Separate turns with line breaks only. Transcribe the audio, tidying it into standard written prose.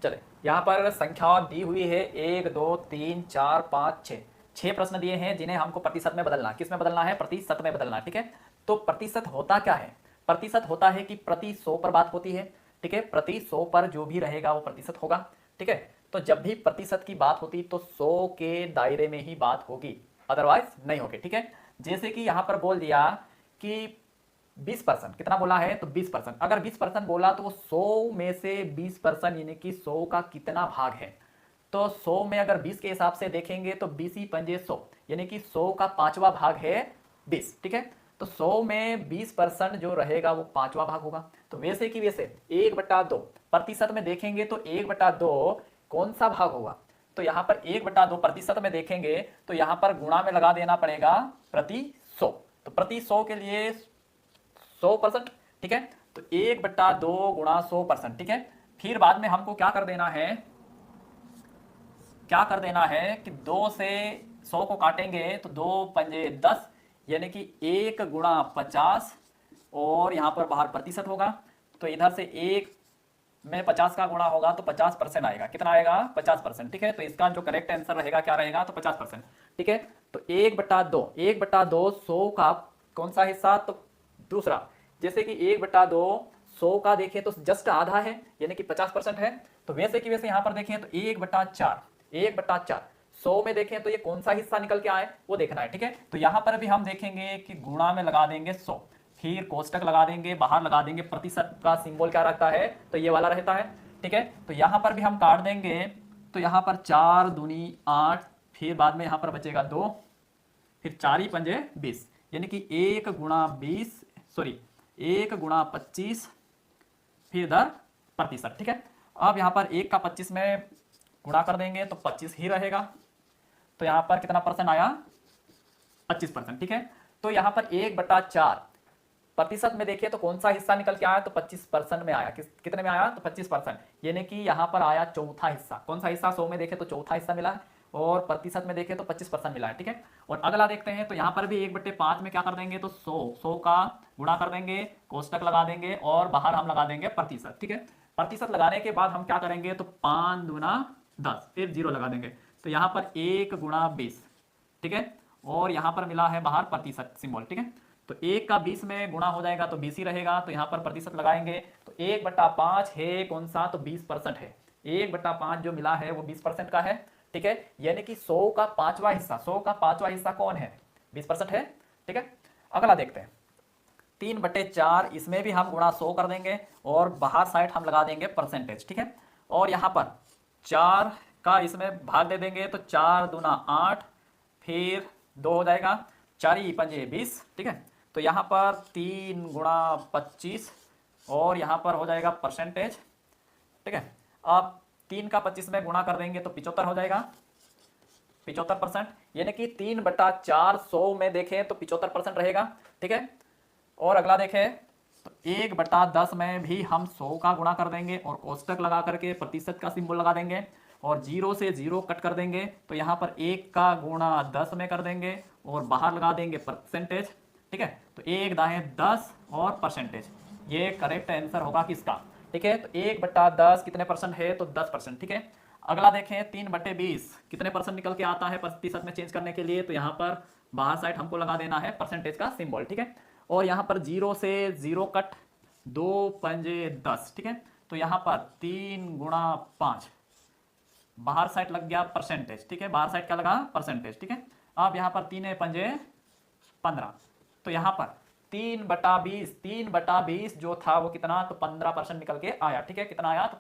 चले, यहाँ पर संख्या दी हुई है 1 2 3 4 5 6, 6 प्रश्न दिए हैं जिन्हें हमको प्रतिशत में बदलना है। किस में बदलना है? प्रतिशत में बदलना है। ठीक है, तो प्रतिशत होता क्या है? प्रतिशत होता है कि प्रति 100 पर बात होती है। ठीक है, प्रति 100 पर जो भी रहेगा वो प्रतिशत होगा। ठीक है, तो जब भी प्रतिशत की बात होती तो 100 के दायरे में ही बात होगी, अदरवाइज नहीं होगी। ठीक है, जैसे कि यहां पर बोल दिया कि 20%, कितना बोला है? तो 20%। अगर 20% बोला तो वो 100 में से 20% यानी कि 100 का कितना भाग है? तो 100 में अगर 20 के हिसाब से देखेंगे तो 20 ही पंजे 100, यानी कि 100 का पांचवा भाग है 20। ठीक है, तो 100 में 20% जो रहेगा वो पांचवा भाग होगा। तो वैसे कि वैसे 1/2 प्रतिशत में देखेंगे तो 1/2 कौन सा भाग होगा? तो यहां पर 1/2 प्रतिशत में देखेंगे तो यहां पर गुणा में लगा देना पड़ेगा प्रति 100। तो प्रति 100 के लिए 100%। ठीक है, तो 1/2 गुणा 100%। ठीक है, फिर बाद में हमको क्या कर देना है? क्या कर देना है कि 2 से 100 को काटेंगे तो 2 पंजे 10, यानी कि 1 गुणा 50, और यहां पर बाहर प्रतिशत होगा। तो इधर से 1 में 50 का गुणा होगा तो 50% आएगा। कितना आएगा? 50%। ठीक है, तो इसका जो करेक्ट आंसर रहेगा क्या रहेगा? तो 50%। ठीक है, तो 1/2 100 का कौन सा हिस्सा? तो दूसरा। जैसे कि 1/2 100 का देखें तो जस्ट आधा है, यानी कि 50% है। तो वैसे कि वैसे यहां पर देखें तो 1/4 100 में देखें तो ये कौन सा हिस्सा निकल के आए वो देखना है। ठीक है, तो यहां पर भी हम देखेंगे कि गुणा में लगा देंगे 100, फिर कोष्टक लगा देंगे, बाहर लगा देंगे। प्रतिशत का सिंबल क्या रहता है? तो ये वाला रहता है। ठीक है, तो यहां पर भी हम काट देंगे, तो यहां पर 4 दूनी 8, फिर बाद में यहां पर बचेगा 2, फिर 4 ही पंजे 20, यानी कि 1 गुणा 20, सॉरी 1 गुणा 25, फिर इधर प्रतिशत। ठीक है, अब यहां पर 1 का 25 में गुणा कर देंगे तो 25 ही रहेगा। तो यहां पर कितना परसेंट आया? 25%। ठीक है, तो यहां पर 1/4 प्रतिशत में देखिए तो कौन सा हिस्सा निकल के आया? तो 25% में आया। कितने में आया? तो 25%, यानी कि यहां पर आया चौथा हिस्सा। कौन सा हिस्सा? 100 में देखे तो चौथा हिस्सा मिला है, और प्रतिशत में देखे तो 25% मिला है। ठीक है, और अगला देखते हैं, तो यहां पर भी 1/5 में क्या कर देंगे? तो 100 का गुणा कर देंगे, कोष्टक लगा देंगे, और बाहर हम लगा देंगे प्रतिशत। ठीक है, प्रतिशत लगाने के बाद हम क्या करेंगे? तो 5 दूना 10, फिर 0 लगा देंगे। तो यहां पर 1 गुणा 20। ठीक है, और यहां पर मिला है बाहर प्रतिशत सिंबल। ठीक है, तो 1 का 20 में गुणा हो जाएगा तो 20 ही रहेगा। तो यहां पर प्रतिशत लगाएंगे तो 1/5 है कौन सा? तो 20% है। 1/5 जो मिला है वो 20% का है। ठीक है, यानी कि 100 का पांचवा हिस्सा, 100 का पांचवा हिस्सा कौन है? 20% है। ठीक है, अगला देखते हैं 3/4, इसमें भी हम गुणा 100 कर देंगे, और बाहर साइड हम लगा देंगे परसेंटेज। ठीक है, और यहां पर 4 का इसमें भाग दे देंगे तो 4 दूना 8, फिर 2 हो जाएगा, 4 ही पंजे 20। ठीक है, तो यहां पर 3 गुणा 25, और यहां पर हो जाएगा परसेंटेज। ठीक है, अब 3 का 25 में गुणा कर देंगे तो 75 हो जाएगा, 75%, यानी कि 3/4 100 में देखें तो 75% रहेगा। ठीक है, और अगला देखें तो 1/10 में भी हम 100 का गुणा कर देंगे, और कोष्टक लगा करके प्रतिशत का सिंबल लगा देंगे, और 0 से 0 कट कर देंगे। तो यहाँ पर 1 का गुणा 10 में कर देंगे, और बाहर लगा देंगे परसेंटेज। ठीक है, तो 1 दाएं 10 और परसेंटेज, ये करेक्ट आंसर होगा किसका? ठीक है, तो 1/10 कितने परसेंट है? तो 10%। ठीक है, अगला देखें 3/20 कितने परसेंट निकल के आता है प्रतिशत में चेंज करने के लिए? तो यहाँ पर बाहर साइड हमको लगा देना है परसेंटेज का सिंबल। ठीक है, और यहाँ पर 0 से 0 कट, 2 पंजे 10। ठीक है, तो यहाँ पर 3 गुणा 5, बाहर साइड लग गया परसेंटेज। ठीक है, बाहर साइड क्या लगा? परसेंटेज। ठीक है, अब यहाँ पर 3 पंजे 15, तो यहाँ पर 3/20 जो था वो कितना? तो 15% निकल के आया। ठीक है, कितना आया? तो